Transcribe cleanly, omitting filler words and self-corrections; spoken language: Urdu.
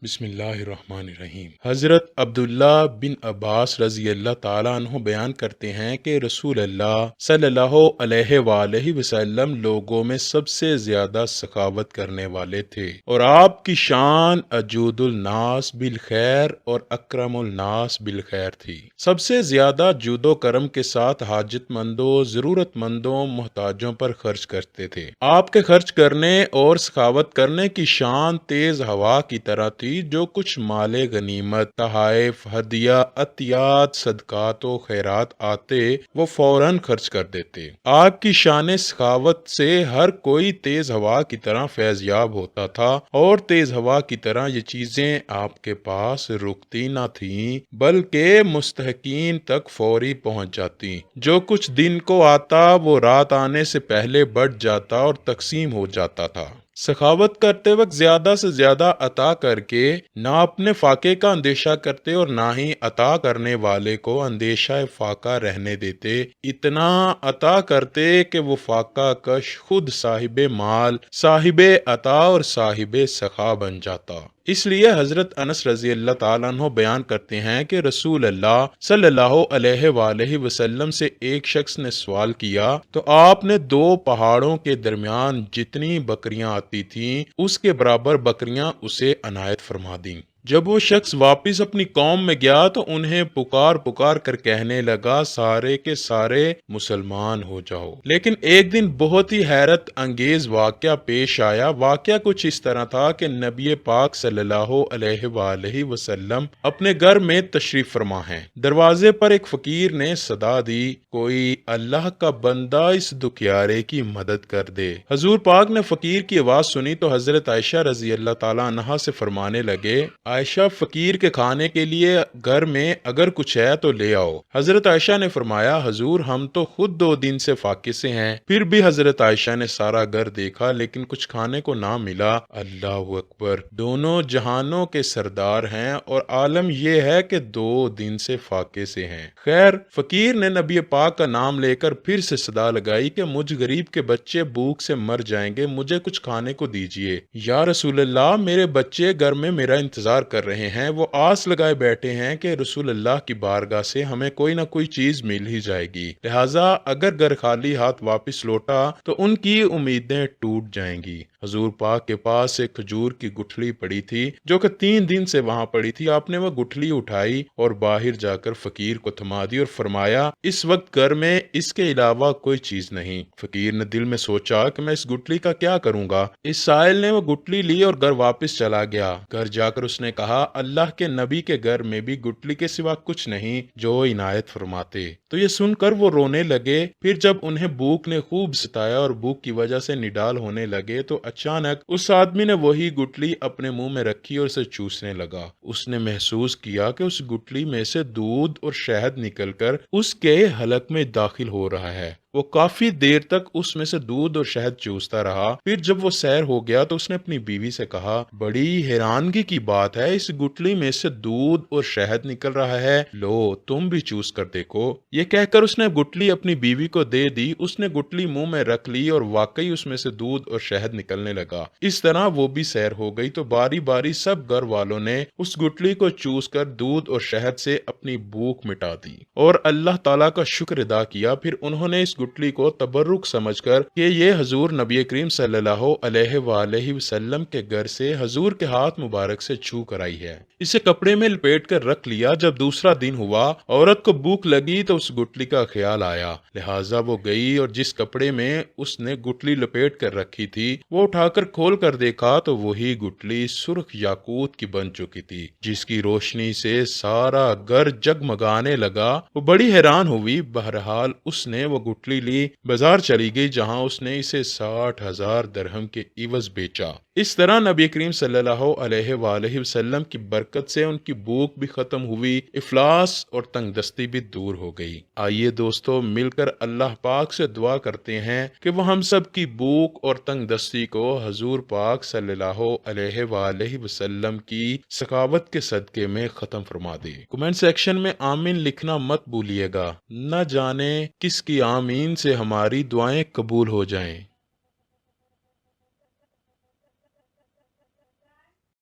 بسم اللہ الرحمن الرحیم۔ حضرت عبداللہ بن عباس رضی اللہ تعالیٰ عنہ بیان کرتے ہیں کہ رسول اللہ صلی اللہ علیہ وآلہ وسلم لوگوں میں سب سے زیادہ سخاوت کرنے والے تھے، اور آپ کی شان اجود الناس بالخیر اور اکرم الناس بالخیر تھی۔ سب سے زیادہ جود و کرم کے ساتھ حاجت مندوں، ضرورت مندوں، محتاجوں پر خرچ کرتے تھے۔ آپ کے خرچ کرنے اور سخاوت کرنے کی شان تیز ہوا کی طرح تھی، جو کچھ مال غنیمت، تحائف، ہدیہ، عطیات، صدقات و خیرات آتے وہ فوراً خرچ کر دیتے۔ آپ کی شان سخاوت سے ہر کوئی تیز ہوا کی طرح فیض یاب ہوتا تھا، اور تیز ہوا کی طرح یہ چیزیں آپ کے پاس رکتی نہ تھیں بلکہ مستحقین تک فوری پہنچ جاتی۔ جو کچھ دن کو آتا وہ رات آنے سے پہلے بڑھ جاتا اور تقسیم ہو جاتا تھا۔ سخاوت کرتے وقت زیادہ سے زیادہ عطا کر کے نہ اپنے فاقے کا اندیشہ کرتے اور نہ ہی عطا کرنے والے کو اندیشہ فاقہ رہنے دیتے۔ اتنا عطا کرتے کہ وہ فاقہ کش خود صاحب مال، صاحب عطا اور صاحب سخا بن جاتا۔ اس لیے حضرت انس رضی اللہ تعالیٰ عنہ بیان کرتے ہیں کہ رسول اللہ صلی اللہ علیہ وآلہ وسلم سے ایک شخص نے سوال کیا تو آپ نے 2 پہاڑوں کے درمیان جتنی بکریاں آتی تھیں اس کے برابر بکریاں اسے عنایت فرما دیں۔ جب وہ شخص واپس اپنی قوم میں گیا تو انہیں پکار پکار کر کہنے لگا، سارے کے سارے مسلمان ہو جاؤ۔ لیکن ایک دن بہت ہی حیرت انگیز واقعہ پیش آیا۔ واقعہ کچھ اس طرح تھا کہ نبی پاک صلی اللہ علیہ وآلہ وسلم اپنے گھر میں تشریف فرما ہیں۔ دروازے پر ایک فقیر نے صدا دی، کوئی اللہ کا بندہ اس دکھیارے کی مدد کر دے۔ حضور پاک نے فقیر کی آواز سنی تو حضرت عائشہ رضی اللہ تعالیٰ عنہا سے فرمانے لگے، عائشہ فقیر کے کھانے کے لیے گھر میں اگر کچھ ہے تو لے آؤ۔ حضرت عائشہ نے فرمایا، حضور ہم تو خود 2 دن سے فاقے سے ہیں۔ پھر بھی حضرت عائشہ نے سارا گھر دیکھا لیکن کچھ کھانے کو نہ ملا۔ اللہ اکبر، دونوں جہانوں کے سردار ہیں اور عالم یہ ہے کہ 2 دن سے فاقے سے ہیں۔ خیر، فقیر نے نبی پاک کا نام لے کر پھر سے صدا لگائی کہ مجھ غریب کے بچے بھوک سے مر جائیں گے، مجھے کچھ کھانے کو دیجیے۔ یا رسول اللہ، میرے بچے گھر میں میرا انتظار کر رہے ہیں، وہ آس لگائے بیٹھے ہیں کہ رسول اللہ کی بارگاہ سے ہمیں کوئی نہ کوئی چیز مل ہی جائے گی، لہٰذا اگر گھر خالی ہاتھ واپس لوٹا تو ان کی امیدیں ٹوٹ جائیں گی۔ حضور پاک کے پاس ایک کھجور کی گٹھلی پڑی تھی جو کہ 3 دن سے وہاں پڑی تھی۔ آپ نے وہ گٹھلی اٹھائی اور باہر جا کر فقیر کو تھما دی اور فرمایا، اس وقت گھر میں اس کے علاوہ کوئی چیز نہیں۔ فقیر نے دل میں سوچا کہ میں اس گٹھلی کا کیا کروں گا۔ اس سائل نے وہ گٹھلی لی اور گھر واپس چلا گیا۔ گھر جا کر اس نے کہا، اللہ کے نبی کے گھر میں بھی گٹھلی کے سوا کچھ نہیں جو عنایت فرماتے۔ تو یہ سن کر وہ رونے لگے۔ پھر جب انہیں بھوک نے خوب ستایا اور بھوک کی وجہ سے نڈال ہونے لگے تو اچانک اس آدمی نے وہی گٹھلی اپنے منہ میں رکھی اور اسے چوسنے لگا۔ اس نے محسوس کیا کہ اس گٹھلی میں سے دودھ اور شہد نکل کر اس کے حلق میں داخل ہو رہا ہے۔ وہ کافی دیر تک اس میں سے دودھ اور شہد چوستا رہا۔ پھر جب وہ سیر ہو گیا تو اس نے اپنی بیوی سے کہا، بڑی حیرانگی کی بات ہے، اس گٹھلی میں سے دودھ اور شہد نکل رہا ہے، لو تم بھی چوس کر دیکھو۔ یہ کہہ کر اس نے گٹھلی اپنی بیوی کو دے دی۔ اس نے گٹھلی منہ میں رکھ لی اور واقعی اس میں سے دودھ اور شہد نکلنے لگا۔ اس طرح وہ بھی سیر ہو گئی تو باری باری سب گھر والوں نے اس گٹھلی کو چوس کر دودھ اور شہد سے اپنی بھوک مٹا دی اور اللہ تعالیٰ کا شکر ادا کیا۔ پھر انہوں نے اس گٹھلی کو تبرک سمجھ کر کہ یہ حضور نبی کریم صلی اللہ علیہ وآلہ وسلم کے گھر سے حضور کے ہاتھ مبارک سے چھو کر آئی ہے، اسے کپڑے میں لپیٹ کر رکھ لیا۔ جب دوسرا دن ہوا، عورت کو بھوک لگی تو اس گٹھلی کا خیال آیا، لہٰذا وہ گئی اور جس کپڑے میں اس نے گٹھلی لپیٹ کر رکھی تھی وہ اٹھا کر کھول کر دیکھا تو وہی گٹھلی سرخ یاقوت کی بن چکی تھی، جس کی روشنی سے سارا گھر جگمگانے لگا۔ وہ بڑی حیران ہوئی۔ بہرحال اس نے وہ گٹھلی لی، بازار چلی گئی جہاں اس نے اسے 60,000 درہم کے عوض بیچا۔ اس طرح نبی کریم صلی اللہ علیہ وآلہ وسلم کی برکت سے ان کی بھوک بھی ختم ہوئی، افلاس اور تنگ دستی بھی دور ہو گئی۔ آئیے دوستو مل کر اللہ پاک سے دعا کرتے ہیں کہ وہ ہم سب کی بھوک اور تنگ دستی کو حضور پاک صلی اللہ علیہ وآلہ وسلم کی سخاوت کے صدقے میں ختم فرما دے۔ کمنٹ سیکشن میں آمین لکھنا مت بھولیے گا، نہ جانے کس کی آمین سے ہماری دعائیں قبول ہو جائیں۔